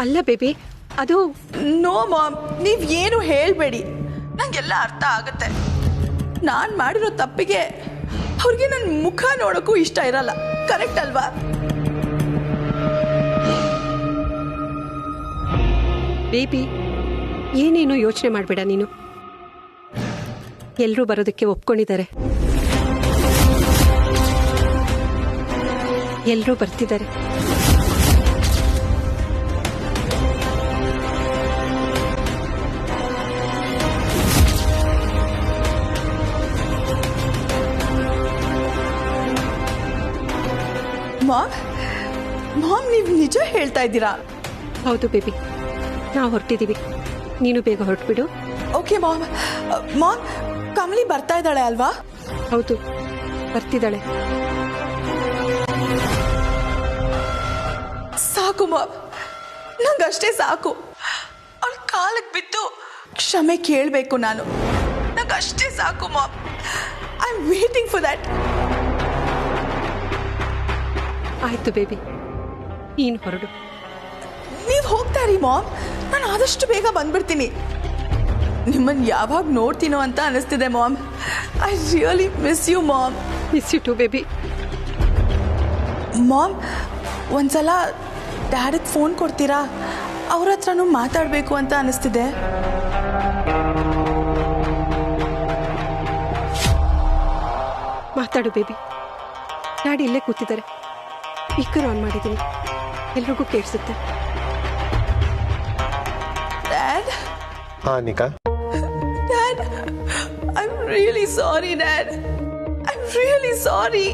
ಅಲ್ಲ ಬೇಬಿ, ಅದು no mom, ನೀವ್ ಏನು ಹೇಳ್ಬೇಡಿ. ನಂಗೆಲ್ಲ ಅರ್ಥ ಆಗುತ್ತೆ. ನಾನ್ ಮಾಡಿರೋ ತಪ್ಪಿಗೆ ಅವ್ರಿಗೆ ನನ್ನ ಮುಖ ನೋಡೋಕ್ಕೂ ಇಷ್ಟ ಇರಲ್ಲ. ಕರೆಕ್ಟ್ ಅಲ್ವಾ? ಬೇಬಿ, ಏನೇನು ಯೋಚನೆ ಮಾಡಬೇಡ ನೀನು. ಎಲ್ಲರೂ ಬರೋದಕ್ಕೆ ಒಪ್ಕೊಂಡಿದ್ದಾರೆ, ಎಲ್ಲರೂ ಬರ್ತಿದ್ದಾರೆ. ಮಾಮ್, ನೀವು ನಿಜ ಹೇಳ್ತಾ ಇದ್ದೀರಾ? ಹೌದು ಬೇಬಿ, ನಾವು ಹೊರಟಿದ್ದೀವಿ. ನೀನು ಬೇಗ ಹೊರಟ್ಬಿಡು. Okay mom. ಮಾಮ್, ಕಮಲಿ ಬರ್ತಾ ಇದ್ದಾಳೆ ಅಲ್ವಾ? ಹೌದು, ಬರ್ತಿದ್ದಾಳೆ. ಸಾಕು ಮಾಮ್, ನಂಗಷ್ಟೇ ಸಾಕು. ಅವಳ ಕಾಲಕ್ಕೆ ಬಿದ್ದು ಕ್ಷಮೆ ಕೇಳಬೇಕು ನಾನು. ನಂಗಷ್ಟೇ ಸಾಕು mom. I am waiting for that. ಆಯ್ತು ಬೇಬಿ, ನೀನು ಹೊರಡು. ನೀವು ಹೋಗ್ತಾ ಇರಿ ಮಾಮ್, ನಾನು ಆದಷ್ಟು ಬೇಗ ಬಂದ್ಬಿಡ್ತೀನಿ. ನಿಮ್ಮನ್ನು ಯಾವಾಗ ನೋಡ್ತೀನೋ ಅಂತ ಅನಿಸ್ತಿದೆ mom. I really miss you mom. Miss you too baby. Mom, ಒಂದ್ಸಲ ಡ್ಯಾಡಿಗೆ ಫೋನ್ ಕೊಡ್ತೀರಾ? ಅವ್ರ ಹತ್ರನೂ ಮಾತಾಡಬೇಕು ಅಂತ ಅನಿಸ್ತಿದೆ. ಮಾತಾಡು ಬೇಬಿ. ಡ್ಯಾಡಿ ಇಲ್ಲೇ ಕೂತಿದ್ದಾರೆ. ಸ್ಪೀಕರ್ ಆನ್ ಮಾಡಿದ್ದೀನಿ, ಎಲ್ರಿಗೂ ಕೇಳಿಸುತ್ತೆ. ಡ್ಯಾಡ್. ಹಾ Nika. Dad, I am really sorry dad. I am really sorry.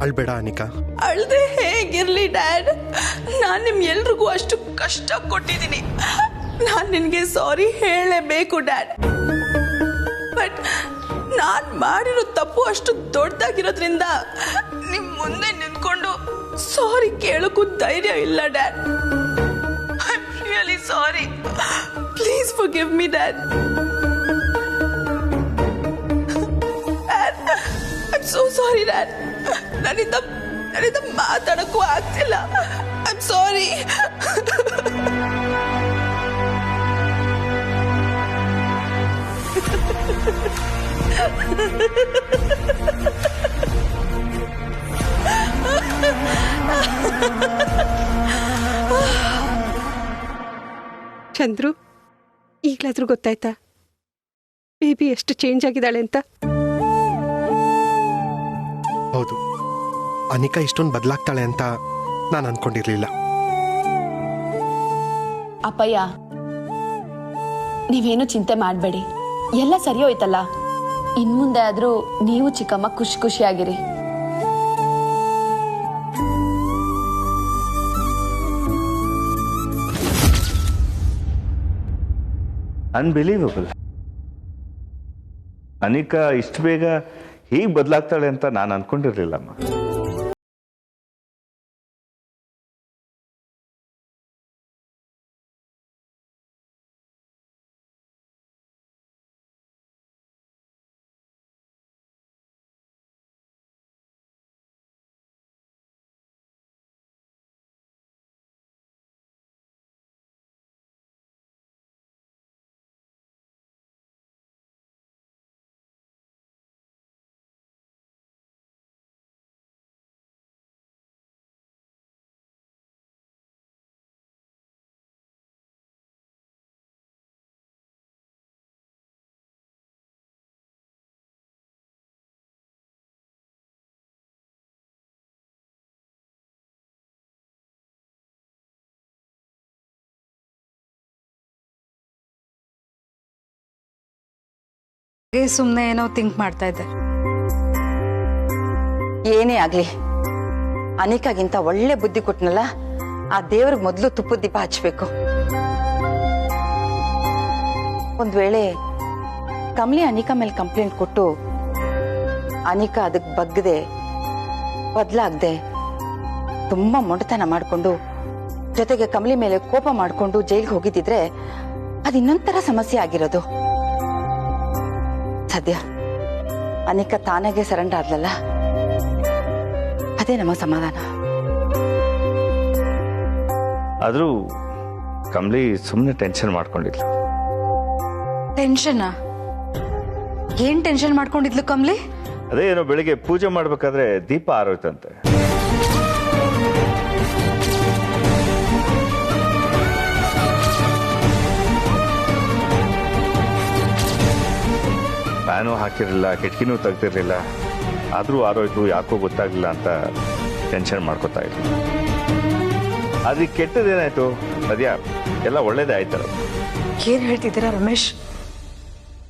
ಅಳ್ಬೇಡ ಅನಿಕಾ. ಅಳ್ದೆ ಹೇಗಿರ್ಲಿ ಡ್ಯಾಡ್? ನಾನು ನಿಮ್ ಎಲ್ರಿಗೂ ಅಷ್ಟು ಕಷ್ಟ ಕೊಟ್ಟಿದ್ದೀನಿ. ನಾನು ನಿನಗೆ ಸಾರಿ ಹೇಳಲೇಬೇಕು ಡ್ಯಾಡ್. ಬಟ್ ನಾನು ಮಾಡಿರೋ ತಪ್ಪು ಅಷ್ಟು ದೊಡ್ಡದಾಗಿರೋದ್ರಿಂದ ನಿಮ್ ಮುಂದೆ ನಿಂತ್ಕೊಂಡು ಸಾರಿ ಕೇಳೋಕ್ಕೂ ಧೈರ್ಯ ಇಲ್ಲ dad. I am really sorry. Please forgive me dad. I am so sorry dad. ನನ್ನಿಂದ ಮಾತಾಡಕ್ಕೂ ಆಗ್ತಿಲ್ಲ. I am sorry. ಚಂದ್ರು, ಈಗಲಾದ್ರೂ ಗೊತ್ತಾಯ್ತಾ ಬೇಬಿ ಎಷ್ಟು ಚೇಂಜ್ ಆಗಿದ್ದಾಳೆ ಅಂತ? ಹೌದು, ಅನಿಕಾ ಇಷ್ಟೊಂದು ಬದಲಾಗ್ತಾಳೆ ಅಂತ ನಾನು ಅನ್ಕೊಂಡಿರ್ಲಿಲ್ಲ. ಅಪ್ಪಯ್ಯ, ನೀವೇನು ಚಿಂತೆ ಮಾಡಬೇಡಿ, ಎಲ್ಲ ಸರಿ ಹೋಯ್ತಲ್ಲ. ಇನ್ಮುಂದೆ ಆದ್ರೂ ನೀವು ಚಿಕ್ಕಮ್ಮ ಖುಷಿಯಾಗಿರಿ. ಅನ್ಬಿಲೀವಬಲ್. ಅನಿಕಾ ಇಷ್ಟು ಬೇಗ ಹೀಗೆ ಬದಲಾಗ್ತಾಳೆ ಅಂತ ನಾನು ಅನ್ಕೊಂಡಿರ್ಲಿಲ್ಲಮ್ಮ. ಸುಮ್ಮನೆ ಏನೋ ಥಿಂಕ್ ಮಾಡ್ತಾ ಇದ್ದೆ. ಏನೇ ಆಗ್ಲಿ, ಅನಿಕಾಗಿಂತ ಒಳ್ಳೆ ಬುದ್ಧಿ ಕೊಟ್ನಲ್ಲ, ಆ ದೇವ್ರಿಗೆ ಮೊದಲು ತುಪ್ಪದ ದೀಪ ಹಚ್ಬೇಕು. ಒಂದ್ ವೇಳೆ ಕಮಲಿ ಅನಿಕಾ ಮೇಲೆ ಕಂಪ್ಲೇಂಟ್ ಕೊಟ್ಟು ಅನಿಕಾ ಅದಕ್ಕೆ ಬಗ್ಗದೆ ಬದಲಾಗದೆ ತುಂಬಾ ಮೊಂಡತನ ಮಾಡ್ಕೊಂಡು ಜೊತೆಗೆ ಕಮಲಿ ಮೇಲೆ ಕೋಪ ಮಾಡ್ಕೊಂಡು ಜೈಲ್ಗೆ ಹೋಗಿದ್ದಿದ್ರೆ ಅದು ಇನ್ನೊಂಥರ ಸಮಸ್ಯೆ ಆಗಿರೋದು. ಸದ್ಯ ಅನಿಕಾ ತಾನಾಗೆ ಸರೆಂಡರ್ ಆದ್ಲಲ್ಲ, ಅದೇ ನಮಗೆ ಸಮಾಧಾನ. ಆದರೂ ಕಮಲಿ ಸುಮ್ಮನೆ ಟೆನ್ಷನ್ ಮಾಡ್ಕೊಂಡಿದ್ಲು. ಟೆನ್ಷನ್? ಏನ್ ಟೆನ್ಷನ್ ಮಾಡ್ಕೊಂಡಿದ್ಲು ಕಮಲಿ? ಅದೇ ಏನೋ ಬೆಳಿಗ್ಗೆ ಪೂಜೆ ಮಾಡ್ಬೇಕಾದ್ರೆ ದೀಪ ಆರೋಯ್ತಂತೆ. ಫ್ಯಾನು ಹಾಕಿರಲಿಲ್ಲ, ಕಿಟಕಿನೂ ತೆಗ್ದಿರ್ಲಿಲ್ಲ, ಆದರೂ ಆರೋಯ್ತು, ಯಾಕೋ ಗೊತ್ತಾಗ್ಲಿಲ್ಲ ಅಂತ ಟೆನ್ಷನ್ ಮಾಡ್ಕೋತಾ ಇದ್ಲು. ಅದಕ್ಕೆ ಕೆಟ್ಟದೇನಾಯ್ತು? ಅದ್ಯಾ ಎಲ್ಲ ಒಳ್ಳೇದೇ ಆಯ್ತಲ್ಲ. ಏನ್ ಹೇಳ್ತಿದ್ದೀರಾ ರಮೇಶ್?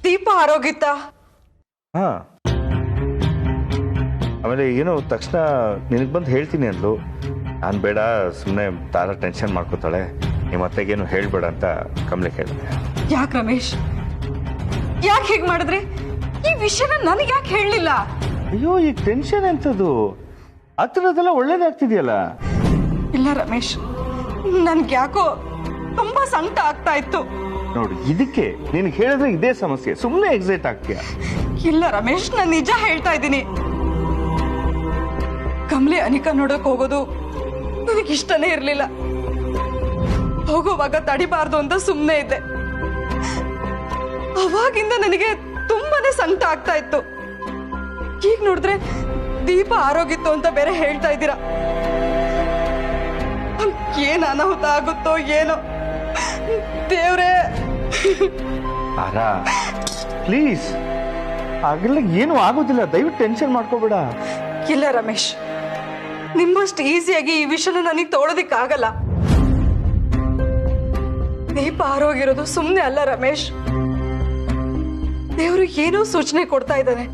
ದೀಪ ಆರೋಗಿತ್ತ? ಹಾ, ಆಮೇಲೆ ಏನೋ ತಕ್ಷಣ ನಿನಗೆ ಬಂದು ಹೇಳ್ತೀನಿ ಅಂದ್ಲು. ನಾನು ಬೇಡ, ಸುಮ್ಮನೆ ತಾರ ಟೆನ್ಷನ್ ಮಾಡ್ಕೋತಾಳೆ, ನಿಮ್ಮ ಅತ್ತೆಗೇನು ಹೇಳ್ಬೇಡ ಅಂತ ಕಮಲೆ ಕೇಳಿದೆ. ಯಾಕೆ ರಮೇಶ್, ಯಾಕೆ ಹೇಗೆ ಮಾಡಿದ್ರಿ? ಈ ವಿಷಯನ ನನಗೆ ಯಾಕೆ ಹೇಳಲಿಲ್ಲ? ಅಯ್ಯೋ, ಈ ಟೆನ್ಷನ್ ಎಂಥದ್ದು? ಆ ಥರದ್ದೆಲ್ಲ ಒಳ್ಳೇದಾಗ್ತಿದೆಯಲ್ಲ. ಇಲ್ಲ ರಮೇಶ್, ನನ್ಗೆ ಯಾಕೋ ತುಂಬಾ ಸಂಕಟ ಆಗ್ತಾ ಇತ್ತು. ನೋಡು, ಇದಕ್ಕೆ ನಿನಗೆ ಹೇಳಿದ್ರೆ ಇದೇ ಸಮಸ್ಯೆ, ಸುಮ್ಮನೆ ಎಕ್ಸೈಟ್ ಆಗ್ತೀಯ. ಇಲ್ಲ ರಮೇಶ್, ನಾನು ನಿಜ ಹೇಳ್ತಾ ಇದ್ದೀನಿ. ಕಮಲಿ ಅನಿಕಾ ನೋಡಕ್ ಹೋಗೋದು ನನಗೆ ಇಷ್ಟನೇ ಇರ್ಲಿಲ್ಲ. ಹೋಗೋವಾಗ ತಡಿಬಾರ್ದು ಅಂತ ಸುಮ್ಮನೆ ಇದ್ದೆ. ಅವಾಗಿಂದ ನನಗೆ ತುಂಬಾನೇ ಸಂಕಟ ಆಗ್ತಾ ಇತ್ತು. ಈಗ ನೋಡಿದ್ರೆ ದೀಪ ಆರೋಗಿತ್ತು ಅಂತ ಬೇರೆ ಹೇಳ್ತಾ ಇದ್ದೀರಾ. ಏನ್ ಅನಾಹುತ ಆಗುತ್ತೋ ಏನೋ ದೇವ್ರೇ. ಆರಾ, ಪ್ಲೀಸ್, ಹಾಗೆಲ್ಲ ಏನೂ ಆಗೋದಿಲ್ಲ, ದಯವಿಟ್ಟು ಟೆನ್ಷನ್ ಮಾಡ್ಕೋಬೇಡ. ಇಲ್ಲ ರಮೇಶ್, ನಿಮ್ಮಷ್ಟು ಈಸಿಯಾಗಿ ಈ ವಿಷಯನ ನನಗೆ ತೋಳೋದಿಕ್ಕಾಗಲ್ಲ. ದೀಪ ಆರೋಗಿರೋದು ಸುಮ್ಮನೆ ಅಲ್ಲ ರಮೇಶ್, ದೇವರು ಏನೋ ಸೂಚನೆ ಕೊಡ್ತಾ ಇದ್ದಾನೆ.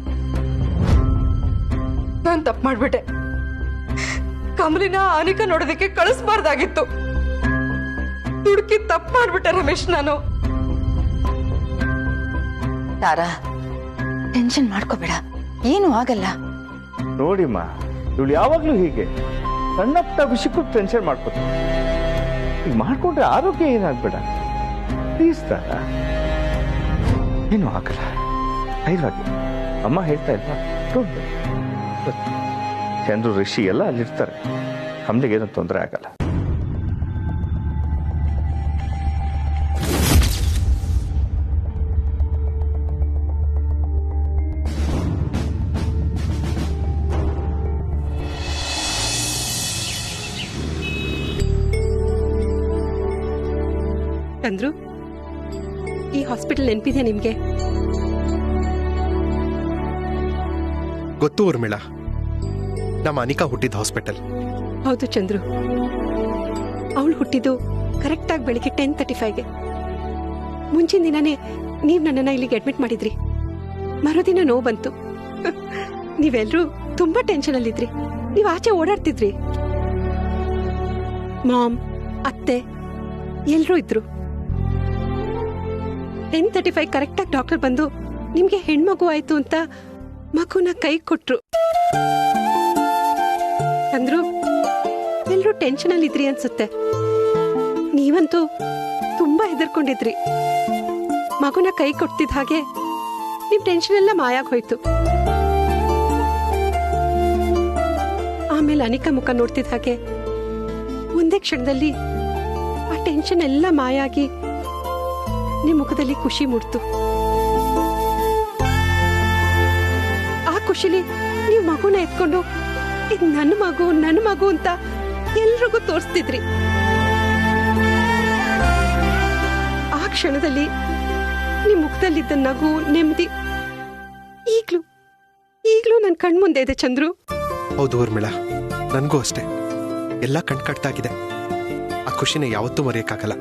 ನಾನು ತಪ್ಪು ಮಾಡ್ಬಿಟ್ಟೆ. ಕಮಲಿನ ಅನಿಕಾ ನೋಡೋದಕ್ಕೆ ಕಳಿಸ್ಬಾರ್ದಾಗಿತ್ತು. ದುಡುಕಿ ತಪ್ಪು ಮಾಡ್ಬಿಟ್ಟೆ ರಮೇಶ್ ನಾನು. ತಾರಾ, ಟೆನ್ಷನ್ ಮಾಡ್ಕೋಬೇಡ, ಏನು ಆಗಲ್ಲ. ನೋಡಿಮ್ಮ, ಇವಳು ಯಾವಾಗ್ಲೂ ಹೀಗೆ ಸಣ್ಣ ಪುಟ್ಟ ವಿಷಯಕ್ಕೂ ಟೆನ್ಷನ್ ಮಾಡ್ಕೋತಾರೆ. ಈಗ ಮಾಡ್ಕೊಂಡ್ರೆ ಆರೋಗ್ಯ ಏನಾಗ್ಬೇಡ. ಪ್ಲೀಸ್ ತಾರಾ, ಏನು ಆಗಲ್ಲ, ಧೈರ್ಯವಾಗಿ. ಅಮ್ಮ ಹೇಳ್ತಾ ಇಲ್ವಾ, ಚಂದ್ರು, ರಿಷಿ ಎಲ್ಲ ಅಲ್ಲಿರ್ತಾರೆ, ಕಮಲಿಗೇನು ತೊಂದರೆ ಆಗಲ್ಲ. ಚಂದ್ರು, ಈ ಹಾಸ್ಪಿಟಲ್ ನೆನಪಿದೆ ನಿಮ್ಗೆ? ಗೊತ್ತು ಊರ್ಮಿಳಾ, ನಮ್ಮ ಅನಿಕಾ ಹುಟ್ಟಿದ ಹಾಸ್ಪಿಟಲ್. ಹೌದು ಚಂದ್ರು, ಅವಳು ಹುಟ್ಟಿದ್ದು ಕರೆಕ್ಟಾಗಿ ಬೆಳಿಗ್ಗೆ 10:35ಗೆ. ಮುಂಚಿನ ದಿನನೇ ನೀವು ನನ್ನನ್ನು ಇಲ್ಲಿಗೆ ಅಡ್ಮಿಟ್ ಮಾಡಿದ್ರಿ. ಮರುದಿನ ನೋವು ಬಂತು. ನೀವೆಲ್ಲರೂ ತುಂಬಾ ಟೆನ್ಷನಲ್ಲಿದ್ರಿ. ನೀವು ಆಚೆ ಓಡಾಡ್ತಿದ್ರಿ. ಮಾಮ್, ಅತ್ತೆ ಎಲ್ಲರೂ ಇದ್ರು. 10:35 ಕರೆಕ್ಟಾಗಿ ಡಾಕ್ಟರ್ ಬಂದು ನಿಮ್ಗೆ ಹೆಣ್ಮಗು ಆಯ್ತು ಅಂತ ಮಗುನ ಕೈ ಕೊಟ್ರು. ಅಂದ್ರು ಎಲ್ಲರೂ ಟೆನ್ಷನ್ ಅಲ್ಲಿ ಇದ್ರಿ ಅನ್ಸುತ್ತೆ. ನೀವಂತೂ ತುಂಬಾ ಹೆದರ್ಕೊಂಡಿದ್ರಿ. ಮಗುನ ಕೈ ಕೊಡ್ತಿದ್ದ ಹಾಗೆ ನಿಮ್ ಟೆನ್ಷನ್ ಎಲ್ಲ ಮಾಯಾಗಿ ಹೋಯ್ತು. ಆಮೇಲೆ ಅನಿಕಾ ಮುಖ ನೋಡ್ತಿದ್ದ ಹಾಗೆ ಒಂದೇ ಕ್ಷಣದಲ್ಲಿ ಆ ಟೆನ್ಷನ್ ಎಲ್ಲ ಮಾಯಾಗಿ ನಿಮ್ ಮುಖದಲ್ಲಿ ಖುಷಿ ಮೂಡ್ತು. ಆ ಖುಷಿಲಿ ನೀವು ಮಗುನ ಎತ್ಕೊಂಡು ಇದು ನನ್ನ ಮಗು ಅಂತ ಎಲ್ರಿಗೂ ತೋರಿಸ್ತಿದ್ರಿ. ಆ ಕ್ಷಣದಲ್ಲಿ ನಿಮ್ ಮುಖದಲ್ಲಿದ್ದ ನಗು, ನೆಮ್ಮದಿ ಈಗ್ಲೂ ನನ್ ಕಣ್ಮುಂದೆ ಇದೆ ಚಂದ್ರು. ಹೌದು ಊರ್ಮಿಳಾ, ನನಗೂ ಅಷ್ಟೇ. ಎಲ್ಲ ಕಟ್ಟಾಗಿದೆ. ಆ ಖುಷಿನ ಯಾವತ್ತೂ ಮರೆಯಕ್ಕಾಗಲ್ಲ.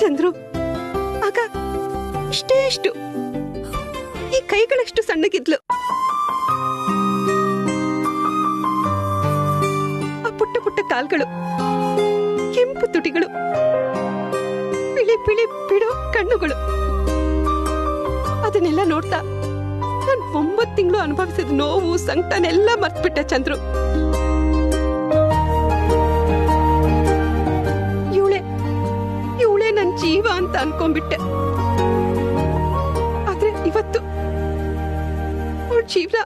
ಚಂದ್ರು, ಆಗ ಇಷ್ಟು ಈ ಕೈಗಳಷ್ಟು ಸಣ್ಣಗಿದ್ಲು. ಆ ಪುಟ್ಟ ಪುಟ್ಟ ಕಾಲ್ಗಳು, ಕೆಂಪು ತುಟಿಗಳು, ಬಿಳಿ ಬಿಳಿ ಬಿಡೋ ಕಣ್ಣುಗಳು. ಅದನ್ನೆಲ್ಲ ನೋಡ್ತಾ ನಾನು 9 ತಿಂಗಳು ಅನುಭವಿಸಿದ ನೋವು, ಸಂಕಟನೆಲ್ಲ ಮರ್ತ್ಬಿಟ್ಟೆ ಚಂದ್ರು. ಇವಳೇ ನನ್ ಜೀವ ಅಂತ ಅನ್ಕೊಂಡ್ಬಿಟ್ಟೆ. ಆದ್ರೆ ಇವತ್ತು ಅವಳ ಜೀವನ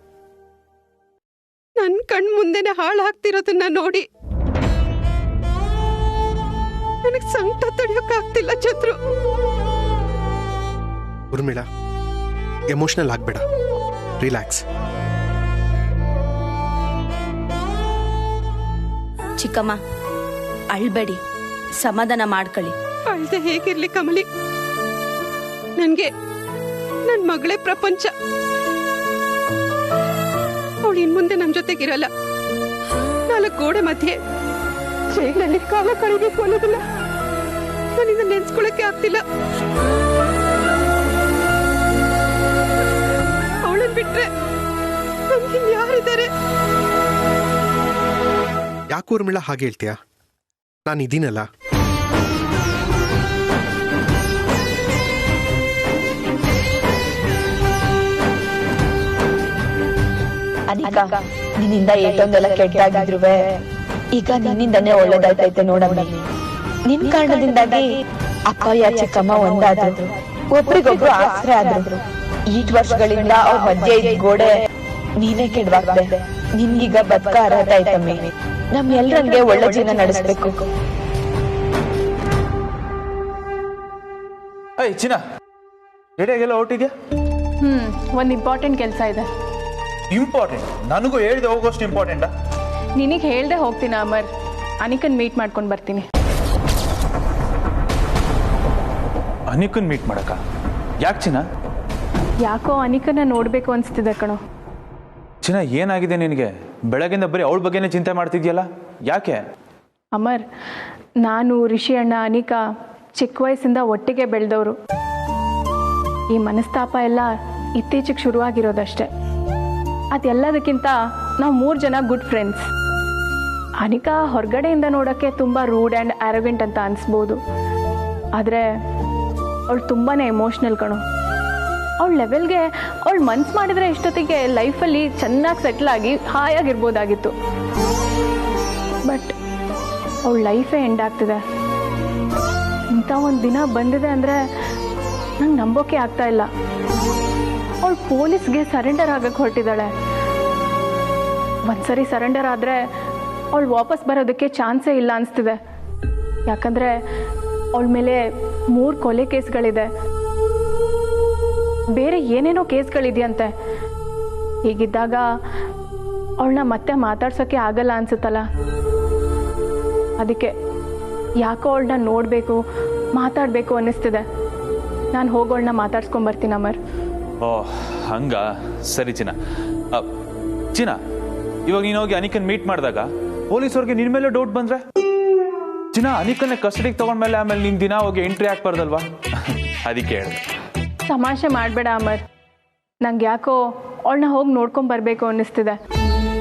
ನನ್ನ ಕಣ್ ಮುಂದೆನೆ ಹಾಳಾಗ್ತಿರೋದನ್ನ ನೋಡಿ ನನಗೆ ಸಂಕಟ ತಡೆಯೋಕ್ಕಾಗ್ತಿಲ್ಲ ಚಂದ್ರು. ಉರ್ಮಿಳಾ, ಎಮೋಷನಲ್ ಆಗ್ಬೇಡ, ರಿಲ್ಯಾಕ್ಸ್. ಚಿಕ್ಕಮ್ಮ ಅಳ್ಬೇಡಿ, ಸಮಾಧಾನ ಮಾಡ್ಕೊಳ್ಳಿ. ಅಳ್ದೆ ಹೇಗಿರ್ಲಿ ಕಮಲಿ, ನನ್ಗೆ ನನ್ ಮಗಳೇ ಪ್ರಪಂಚ. ಅವಳು ಇನ್ಮುಂದೆ ನಮ್ ಜೊತೆಗಿರಲ್ಲ. 4 ಗೋಡೆ ಮಧ್ಯೆ ಜೈಲಲ್ಲಿ ಕಾಲ ಕಳಿಬೇಕು ಅನ್ನೋದಿಲ್ಲ ನಾನಿಂದ ನೆನ್ಸ್ಕೊಳಕ್ಕೆ ಆಗ್ತಿಲ್ಲ. ಅವಳನ್ ಬಿಟ್ರೆ ನಮ್ಗೆ ಯಾರಿದ್ದಾರೆ? ಯಾಕೆ ಉರ್ಮಿಳಾ ಹಾಗೆ ಹೇಳ್ತೀಯಾ? ನಾನು ಇದೀನಲ್ಲ. ಅನಿಕಾ, ನಿನ್ನಿಂದ ಏಟೊಂದೆಲ್ಲ ಕೆಟ್ಟಾಗಿದ್ರುವೆ ಈಗ ನಿನ್ನಿಂದನೇ ಒಳ್ಳೇದಾಯ್ತೈತೆ ನೋಡಮ್ಮ. ನಿನ್ ಕಾರಣದಿಂದಾಗಿ ಅಪ್ಪಯ್ಯ ಚಿಕ್ಕಮ್ಮ ಒಂದಾದ್ರು, ಒಬ್ರಿಗೊಬ್ರು ಆಸರೆ ಆದ್ರು. 8 ವರ್ಷಗಳಿಂದ ಅವ್ರ ಮಧ್ಯೆ ಇದ್ದ ಗೋಡೆ ನೀನೇ ಕೆಡವಾಗ್ದೆ. ನಿನ್ಗೀಗ ಬದುಕ ಅರ್ಹತೆ ಆಯ್ತಮ್ಮಿ. ನಮ್ ಎಲ್ರಂಗೆ ಒಳ್ಳೆ ಜೀವನ ನಡೆಸ್ಬೇಕು. ಚಿನ್ನ, ರೆಡಿಯಾಗೆಲ್ಲ ಹೊರಟಿದ್ಯಾ? ಒಂದು ಇಂಪಾರ್ಟೆಂಟ್ ಕೆಲಸ ಇದೆ. ಇಂಪಾರ್ಟೆಂಟ್? ನನಗೂ ಹೇಳಿದೆ ಹೋಗೋಷ್ಟು ಇಂಪಾರ್ಟೆಂಟಾ? ನಿನಗೆ ಹೇಳ್ದೆ ಹೋಗ್ತೀನಿ ಅಮರ್. ಅನಿಕನ್ ಮೀಟ್ ಮಾಡ್ಕೊಂಡು ಬರ್ತೀನಿ. ಅನಿಕನ್ ಮೀಟ್ ಮಾಡಕ? ಯಾಕೆ ಚಿನ್ನ? ಯಾಕೋ ಅನಿಕನ್ನ ನೋಡಬೇಕು ಅನಿಸ್ತಿದೆ ಕಣೋ. ಚಿನ್ನ, ಏನಾಗಿದೆ ನಿನಗೆ? ಬೆಳಗಿಂದ ಬರೀ ಅವಳ ಬಗ್ಗೆನೇ ಚಿಂತೆ ಮಾಡ್ತಿದ್ಯಲ್ಲ, ಯಾಕೆ? ಅಮರ್, ನಾನು, ರಿಷಿ ಅಣ್ಣ, ಅನಿಕಾ ಚಿಕ್ಕ ವಯಸ್ಸಿಂದ ಒಟ್ಟಿಗೆ ಬೆಳೆದವರು. ಈ ಮನಸ್ತಾಪ ಎಲ್ಲ ಇತ್ತೀಚೆಗೆ ಶುರುವಾಗಿರೋದಷ್ಟೆ. ಅದೆಲ್ಲದಕ್ಕಿಂತ ನಾವು 3 ಜನ ಗುಡ್ ಫ್ರೆಂಡ್ಸ್. ಅನಿಕಾ ಹೊರಗಡೆಯಿಂದ ನೋಡೋಕ್ಕೆ ತುಂಬ ರೂಡ್ ಆ್ಯಂಡ್ ಆ್ಯರೋಗೆಂಟ್ ಅಂತ ಅನಿಸ್ಬೋದು, ಆದರೆ ಅವಳು ತುಂಬಾ ಎಮೋಷ್ನಲ್ ಕಣೋ. ಅವಳ ಲೆವೆಲ್ಗೆ ಅವಳು ಮನ್ಸು ಮಾಡಿದರೆ ಇಷ್ಟೊತ್ತಿಗೆ ಲೈಫಲ್ಲಿ ಚೆನ್ನಾಗಿ ಸೆಟ್ಲ್ ಆಗಿ ಹಾಯಾಗಿರ್ಬೋದಾಗಿತ್ತು. ಬಟ್ ಅವಳ ಲೈಫೇ ಎಂಡ್ ಆಗ್ತಿದೆ. ಇಂಥ ಒಂದು ದಿನ ಬಂದಿದೆ ಅಂದರೆ ನಂಗೆ ನಂಬೋಕೆ ಆಗ್ತಾ ಇಲ್ಲ. ಅವಳು ಪೊಲೀಸ್ಗೆ ಸರೆಂಡರ್ ಆಗಕ್ಕೆ ಹೊರಟಿದ್ದಾಳೆ. ಒಂದ್ಸರಿ ಸರೆಂಡರ್ ಆದರೆ ಅವಳು ವಾಪಸ್ ಬರೋದಕ್ಕೆ ಚಾನ್ಸೇ ಇಲ್ಲ ಅನಿಸ್ತಿದೆ. ಯಾಕಂದರೆ ಅವಳ ಮೇಲೆ 3 ಕೊಲೆ ಕೇಸ್ಗಳಿದೆ, ಬೇರೆ ಏನೇನೋ ಕೇಸ್ಗಳಿದೆಯಂತೆ. ಹೀಗಿದ್ದಾಗ ಅವಳನ್ನ ಮತ್ತೆ ಮಾತಾಡ್ಸೋಕ್ಕೆ ಆಗಲ್ಲ ಅನ್ಸುತ್ತಲ್ಲ. ಅದಕ್ಕೆ ಯಾಕೋ ಅವಳನ್ನ ನೋಡಬೇಕು, ಮಾತಾಡಬೇಕು ಅನ್ನಿಸ್ತಿದೆ. ನಾನು ಹೋಗೋಳನ್ನ ಮಾತಾಡ್ಸ್ಕೊಂಬರ್ತೀನಿ ಅಮರ್. ಓಹ್, ಹಂಗ? ಸರಿ ಚಿನ್ನ. ಚಿನ್ನ, ಇವಾಗ ನೀನು ಹೋಗಿ ಅನಿಕನ್ ಮೀಟ್ ಮಾಡಿದಾಗ ಪೊಲೀಸವ್ರಿಗೆ ನಿನ್ನ ಮೇಲೆ ಡೌಟ್ ಬಂದ್ರೆ ಚಿನ್ನ, ಅನಿಕನ್ನ ಕಸ್ಟಡಿಗೆ ತಗೊಂಡ್ಮೇಲೆ ಆಮೇಲೆ ನಿನ್ ದಿನ ಹೋಗಿ ಎಂಟ್ರಿ ಹಾಕ್ಬಾರ್ದಲ್ವಾ? ಅದಕ್ಕೆ ಹೇಳಿದೆ. ತಮಾಷೆ ಮಾಡಬೇಡ ಅಮರ್. ನಂಗೆ ಯಾಕೋ ಅವಳನ್ನ ಹೋಗಿ ನೋಡ್ಕೊಂಬರ್ಬೇಕು ಅನ್ನಿಸ್ತಿದೆ.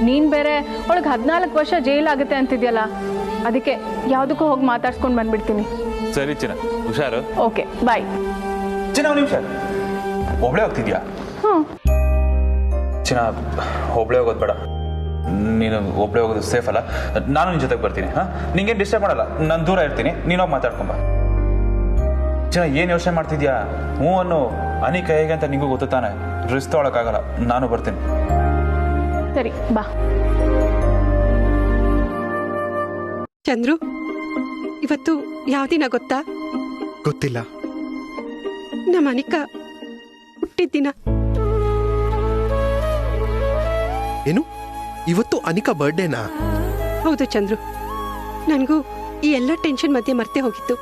ನೀನು ಬೇರೆ ಅವಳಿಗೆ 14 ವರ್ಷ ಜೈಲಾಗುತ್ತೆ ಅಂತಿದ್ಯಲ್ಲ, ಅದಕ್ಕೆ ಯಾವುದಕ್ಕೂ ಹೋಗಿ ಮಾತಾಡ್ಸ್ಕೊಂಡು ಬಂದ್ಬಿಡ್ತೀನಿ. ಸರಿ ಚಿನ್ನ, ಹುಷಾರು. ಓಕೆ, ಬಾಯ್. ಚಿನ್ನ, ಒಂದು ನಿಮಿಷ. ಒಬ್ಳೆ ಹೋಗ್ತಿದ್ಯಾ? ಚಿನ್ನ, ಒಬ್ಳೆ ಹೋಗೋದು ಬೇಡ. ನೀನು ಒಬ್ಳೆ ಹೋಗೋದು ಸೇಫ್ ಅಲ್ಲ. ನಾನು ನಿನ್ನ ಜೊತೆಗೆ ಬರ್ತೀನಿ. ನಿಂಗೇನು ಡಿಸ್ಟರ್ಬ್ ಮಾಡಲ್ಲ, ನಾನು ದೂರ ಇರ್ತೀನಿ. ನೀನೋಗಿ ಮಾತಾಡ್ಕೊಂಬ. ಚಿನ್ನ, ಏನು ಯೋಚನೆ ಮಾಡ್ತಿದ್ಯಾ? ಹ್ಞೂ ಅನ್ನು. ಅನಿಕಾ ಹೇಗೆ ಅಂತ ನಿಂಗೂ ಗೊತ್ತು ತಾನೆ. ರಿಸ್ಕ್ ತೊಗೊಳಕ್ಕಾಗಲ್ಲ, ನಾನು ಬರ್ತೀನಿ. ಸರಿ, ಬಾ. ಚಂದ್ರು, ಇವತ್ತು ಯಾವ ದಿನ ಗೊತ್ತಾ? ಗೊತ್ತಿಲ್ಲ. ನಮ್ಮ ಅನಿಕಾ ಹುಟ್ಟಿದ ದಿನ. ಏನು, ಇವತ್ತು ಅನಿಕಾ ಬರ್ಡೇನಾ? ಹೌದು ಚಂದ್ರು. ನನಗೂ ಈ ಎಲ್ಲ ಟೆನ್ಷನ್ ಮಧ್ಯೆ ಮರ್ತೆ ಹೋಗಿತ್ತು.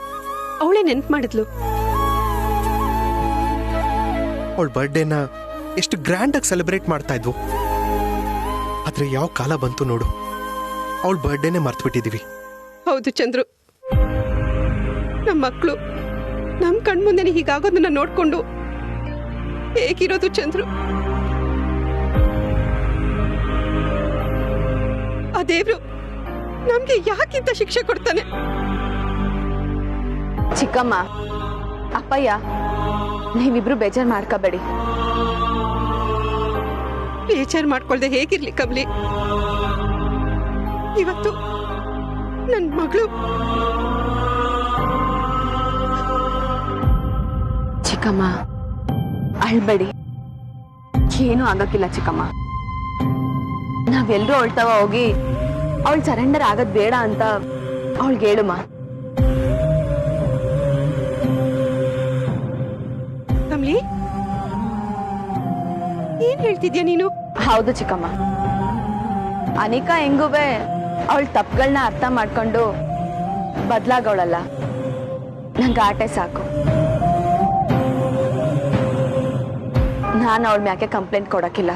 ಅವಳೇ ನೆನ್ಪು ಮಾಡಿದ್ಲು. ಅವಳ ಬರ್ಡೇನ ಎಷ್ಟು ಗ್ರ್ಯಾಂಡ್ ಆಗಿ ಸೆಲೆಬ್ರೇಟ್ ಮಾಡ್ತಾ ಇದ್ವು. ಆದ್ರೆ ಯಾವ ಕಾಲ ಬಂತು ನೋಡು, ಅವಳ ಬರ್ಡೇನೆ ಮರ್ತ್ಬಿಟ್ಟಿದೀವಿ. ಹೌದು ಚಂದ್ರು, ನಮ್ಮ ಮಕ್ಕಳು ನಮ್ಮ ಕಣ್ಮುಂದೆನೆ ಹೀಗಾಗೋದನ್ನ ನೋಡ್ಕೊಂಡು ಹೇಗಿರೋದು ಚಂದ್ರು? ಆ ದೇವ್ರು ನಮ್ಗೆ ಯಾಕಿಂತ ಶಿಕ್ಷೆ ಕೊಡ್ತಾನೆ? ಚಿಕ್ಕಮ್ಮ, ಅಪ್ಪಯ್ಯ, ನೀವಿಬ್ರು ಬೇಜಾರು ಮಾಡ್ಕೋಬೇಡಿ. ಬೇಜಾರು ಮಾಡ್ಕೊಳ್ದೆ ಹೇಗಿರ್ಲಿ ಕಮಲಿ? ಇವತ್ತು ನನ್ನ ಮಗಳು. ಚಿಕ್ಕಮ್ಮ, ಅಳ್ಬೇಡಿ, ಏನೂ ಆಗಕ್ಕಿಲ್ಲ ಚಿಕ್ಕಮ್ಮ. ನಾವೆಲ್ಲರೂ ಅವಳ್ತವ ಹೋಗಿ ಅವಳು ಸರೆಂಡರ್ ಆಗೋದ್ ಬೇಡ ಅಂತ ಅವಳಿಗೆ ಹೇಳುಮ್ಮ. ಕಮಲಿ, ಏನ್ ಹೇಳ್ತಿದ್ಯಾ ನೀನು? ಹೌದು ಚಿಕ್ಕಮ್ಮ, ಅನಿಕಾ ಹೆಂಗುವೆ ಅವಳ ತಪ್ಪುಗಳನ್ನ ಅರ್ಥ ಮಾಡ್ಕೊಂಡು ಬದ್ಲಾಗವಳಲ್ಲ. ನಂಗೆ ಆಟೆ ಸಾಕು. ನಾನು ಅವಳ ಮ್ಯಾಕೆ ಕಂಪ್ಲೇಂಟ್ ಕೊಡಕ್ಕಿಲ್ಲ.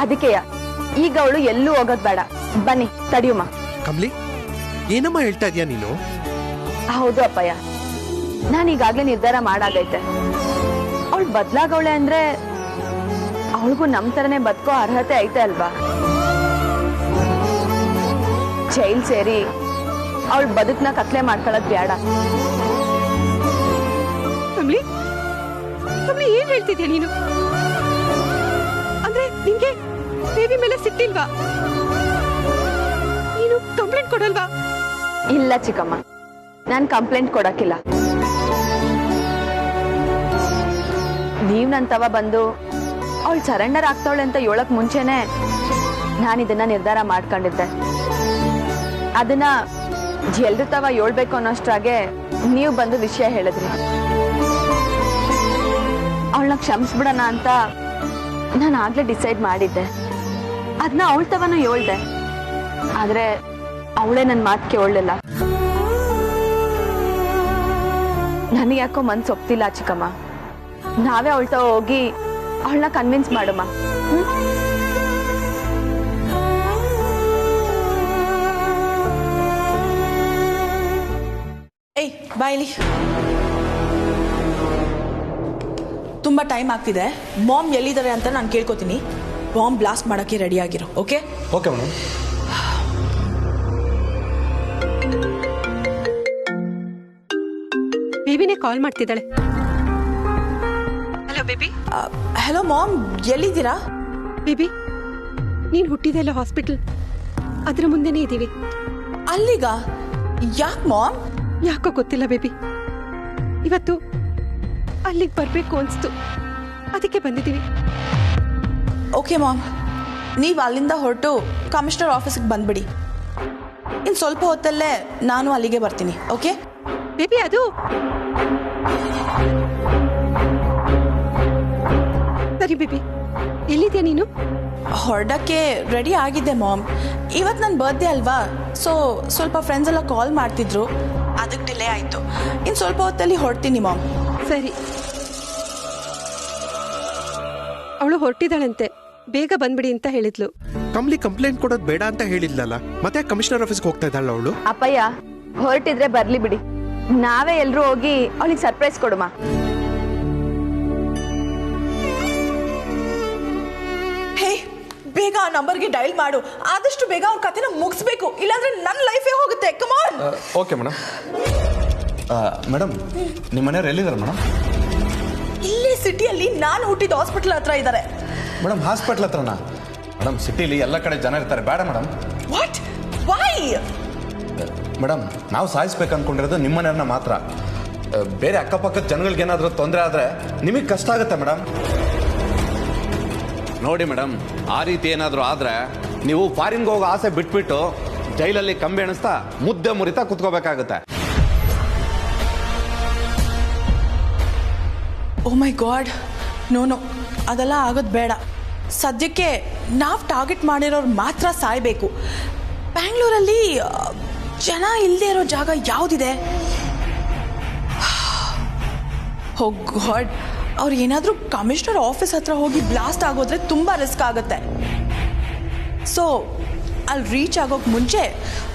ಅದಕ್ಕೆ ಈಗ ಅವಳು ಎಲ್ಲೂ ಹೋಗೋದ್ ಬೇಡ. ಬನ್ನಿ ತಡಿಯುಮ್ಮ. ಕಮಲಿ, ಏನಮ್ಮ ಹೇಳ್ತಾ ಇದೀಯಾ ನೀನು? ಹೌದು ಅಪ್ಪಯ್ಯ, ನಾನು ಈಗಾಗ್ಲೇ ನಿರ್ಧಾರ ಮಾಡಾಗೈತೆ. ಅವಳು ಬದ್ಲಾಗವಳೆ ಅಂದ್ರೆ ಅವಳಿಗೂ ನಮ್ ತರನೇ ಬದುಕೋ ಅರ್ಹತೆ ಐತೆ ಅಲ್ವಾ? ಜೈಲ್ ಸೇರಿ ಅವಳ ಬದುಕ್ನ ಕತ್ಲೆ ಮಾಡ್ಕೊಳ್ಳೋದ್ ಬೇಡ. ಕಮಲಿ, ಕಮಲಿ, ಏನ್ ಹೇಳ್ತಿದ್ಯಾ ನೀನು? ಅಂದ್ರೆ ನಿಂಗೆ ಬೇಬಿ ಮೇಲೆ ಸಿಟ್ಟಿಲ್ವಾ? ನೀನು ಕಂಪ್ಲೇಂಟ್ ಕೊಡಲ್ವಾ? ಇಲ್ಲ ಚಿಕ್ಕಮ್ಮ, ನಾನ್ ಕಂಪ್ಲೇಂಟ್ ಕೊಡಕ್ಕಿಲ್ಲ. ನೀವ್ ನನ್ ಬಂದು ಅವಳು ಸರೆಂಡರ್ ಆಗ್ತಾವಳೆ ಅಂತ ಹೇಳಕ್ ಮುಂಚೆನೆ ನಾನಿದನ್ನ ನಿರ್ಧಾರ ಮಾಡ್ಕೊಂಡಿದ್ದೆ. ಅದನ್ನ ಎಲ್ರು ಹೇಳ್ಬೇಕು ಅನ್ನೋಷ್ಟ್ರಾಗೆ ನೀವು ಬಂದು ವಿಷಯ ಹೇಳಿದ್ರಿ. ಅವಳನ್ನ ಕ್ಷಮಿಸ್ಬಿಡೋಣ ಅಂತ ನಾನು ಆಗ್ಲೇ ಡಿಸೈಡ್ ಮಾಡಿದ್ದೆ. ಅದನ್ನ ಅವಳ್ತವನು ಹೇಳ್ದೆ, ಆದ್ರೆ ಅವಳೇ ನನ್ನ ಮಾತು ಕೇಳಲಿಲ್ಲ. ನನಗೆ ಯಾಕೋ ಮನ್ಸು ಒಪ್ತಿಲ್ಲ ಚಿಕ್ಕಮ್ಮ. ನಾವೇ ಅವಳ್ತವ ಹೋಗಿ ಅವಳನ್ನ ಕನ್ವಿನ್ಸ್ ಮಾಡಮ್ಮ. ಏಯ್ ಬಾಯ್ಲಿ, ತುಂಬಾ ಟೈಮ್ ಆಗ್ತಿದೆ. ಬಾಂಬ್ ಎಲ್ಲಿದ್ದಾರೆ ಅಂತ ನಾನು ಕೇಳ್ಕೊತೀನಿ. ಬಾಂಬ್ ಬ್ಲಾಸ್ಟ್ ಮಾಡಕ್ಕೆ ರೆಡಿ ಆಗಿರೋ. Okay okay madam. ಬೇಬಿನೇ ಕಾಲ್ ಮಾಡ್ತಿದ್ದಾಳೆ. Hello baby. ಹಲೋ ಮಾಮ್, ಎಲ್ಲಿದ್ದೀರಾ? ಬೇಬಿ, ನೀನ್ ಹುಟ್ಟಿದೆಲ್ಲ ಹಾಸ್ಪಿಟಲ್, ಅದ್ರ ಮುಂದೆನೇ ಇದ್ದೀವಿ. ಅಲ್ಲಿಗ? ಯಾಕೆ ಮಾಮ್? ಯಾಕೋ ಗೊತ್ತಿಲ್ಲ ಬೇಬಿ, ಇವತ್ತು ಅಲ್ಲಿಗೆ ಬರ್ಬೇಕು ಅನ್ಸ್ತು, ಅದಕ್ಕೆ ಬಂದಿದ್ದೀವಿ. ಓಕೆ ಮಾಮ್, ನೀವು ಅಲ್ಲಿಂದ ಹೊರಟು ಕಮಿಷನರ್ ಆಫೀಸಿಗೆ ಬಂದ್ಬಿಡಿ. ಇನ್ನು ಸ್ವಲ್ಪ ಹೊತ್ತಲ್ಲೇ ನಾನು ಅಲ್ಲಿಗೆ ಬರ್ತೀನಿ. Okay baby? ಅದು ಸರಿ ಬೇಬಿ, ಎಲ್ಲಿದ್ಯಾ ನೀನು? ಹೊರಡಕ್ಕೆ ರೆಡಿ ಆಗಿದ್ದೆ ಮಾಮ್. ಇವತ್ತು ನನ್ನ ಬರ್ತ್ಡೇ ಅಲ್ವಾ, ಸೊ ಸ್ವಲ್ಪ ಫ್ರೆಂಡ್ಸ್ ಎಲ್ಲ ಕಾಲ್ ಮಾಡ್ತಿದ್ರು, ಅದಕ್ಕೆ ಡಿಲೇ ಆಯಿತು. ಇನ್ನು ಸ್ವಲ್ಪ ಹೊತ್ತಲ್ಲಿ ಹೊರಡ್ತೀನಿ ಮಾಮ್. ಸರಿ. ಅವಳು ಹೊರಟಿದ್ದಾಳಂತೆ, ಬೇಗ ಬಂದ್ಬಿಡಿ ಅಂತ ಹೇಳಿದ್ಲು. ಕಮಲಿ ಕಂಪ್ಲೇಂಟ್ ಕೊಡೋದು ಬೇಡ ಅಂತ ಹೇಳಿದ್ಲಲ್ಲ, ಮತ್ತೆ ಕಮಿಷನರ್ ಆಫೀಸ್ಗೆ ಹೋಗ್ತಾ ಇದ್ದಾಳ ಅವಳು? ಅಪ್ಪಯ್ಯ, ಹೊರಟಿದ್ರೆ ಬರ್ಲಿ ಬಿಡಿ, ನಾವೇ ಎಲ್ರೂ ಹೋಗಿ ಅವಳಿಗೆ ಸರ್ಪ್ರೈಸ್ ಕೊಡುಮ. ಹೇ, ಬೇಗ ಆ ನಂಬರ್ಗೆ ಡೈಲ್ ಮಾಡು. ಆದಷ್ಟು ಬೇಗ ಅವ್ರ ಕಥೆನ ಮುಗಿಸ್ಬೇಕು, ಇಲ್ಲಾಂದ್ರೆ ನನ್ನ ಲೈಫೇ ಹೋಗುತ್ತೆ. ಕಮಾನ್. Okay madam. ಮೇಡಮ್, ನಿಮ್ಮ ಮನೆಯವ್ರು ಎಲ್ಲಿದ್ದಾರೆ ಮೇಡಮ್? ಇಲ್ಲೇ ಸಿಟಿಯಲ್ಲಿ ನಾನು ಹುಟ್ಟಿದ ಹಾಸ್ಪಿಟಲ್ ಹತ್ರ ಇದ್ದಾರೆ. Madam, hospital ಹತ್ರನಾ? ಮೇಡಮ್, ಸಿಟಿಲಿ ಎಲ್ಲ ಕಡೆ ಜನ ಇರ್ತಾರೆ, ಬೇಡ ಮೇಡಮ್. ವಾಟ್? ವೈ? ಮೇಡಮ್, ನಾವು ಸಾಯಿಸ್ಬೇಕು ಅನ್ಕೊಂಡಿರೋದು ನಿಮ್ಮನೆಯವ್ರನ್ನ ಮಾತ್ರ. ಬೇರೆ ಅಕ್ಕಪಕ್ಕದ ಜನಗಳಿಗೆ ಏನಾದರೂ ತೊಂದರೆ ಆದರೆ ನಿಮಗೆ ಕಷ್ಟ ಆಗುತ್ತೆ ಮೇಡಮ್. ನೋಡಿ ಮೇಡಮ್, ಆ ರೀತಿ ಏನಾದರೂ ಆದರೆ ನೀವು ಫಾರಿನ್ಗೆ ಹೋಗೋ ಆಸೆ ಬಿಟ್ಬಿಟ್ಟು ಜೈಲಲ್ಲಿ ಕಂಬಿ ಎಣಿಸ್ತಾ ಮುದ್ದೆ ಮುರಿತಾ ಕುತ್ಕೋಬೇಕಾಗುತ್ತೆ. ಓ ಮೈ ಗಾಡ್, ನೋ, ಅದೆಲ್ಲ ಆಗೋದು ಬೇಡ. ಸದ್ಯಕ್ಕೆ ನಾವು ಟಾರ್ಗೆಟ್ ಮಾಡಿರೋರು ಮಾತ್ರ ಸಾಯಬೇಕು. ಬ್ಯಾಂಗ್ಳೂರಲ್ಲಿ ಜನ ಇಲ್ಲದೆ ಇರೋ ಜಾಗ ಯಾವುದಿದೆ? ಓ ಗಾಡ್, ಅವ್ರು ಏನಾದರೂ ಕಮಿಷನರ್ ಆಫೀಸ್ ಹತ್ರ ಹೋಗಿ ಬ್ಲಾಸ್ಟ್ ಆಗೋದ್ರೆ ತುಂಬ ರಿಸ್ಕ್ ಆಗುತ್ತೆ. ಸೊ ಅಲ್ಲಿ ರೀಚ್ ಆಗೋಕೆ ಮುಂಚೆ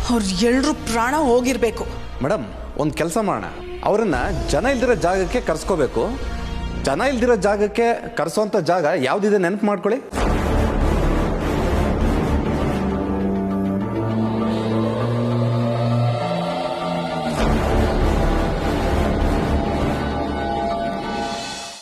ಅವ್ರು ಎಲ್ಲರೂ ಪ್ರಾಣ ಹೋಗಿರಬೇಕು. ಮೇಡಮ್, ಒಂದು ಕೆಲಸ ಮಾಡೋಣ, ಅವರನ್ನ ಜನ ಇಲ್ದಿರೋ ಜಾಗಕ್ಕೆ ಕರ್ಸ್ಕೋಬೇಕು. ಜನ ಇಲ್ದಿರೋ ಜಾಗಕ್ಕೆ ಕರ್ಸೋಂಥ ಜಾಗ ಯಾವುದಿದೆ ನೆನಪು ಮಾಡ್ಕೊಳ್ಳಿ.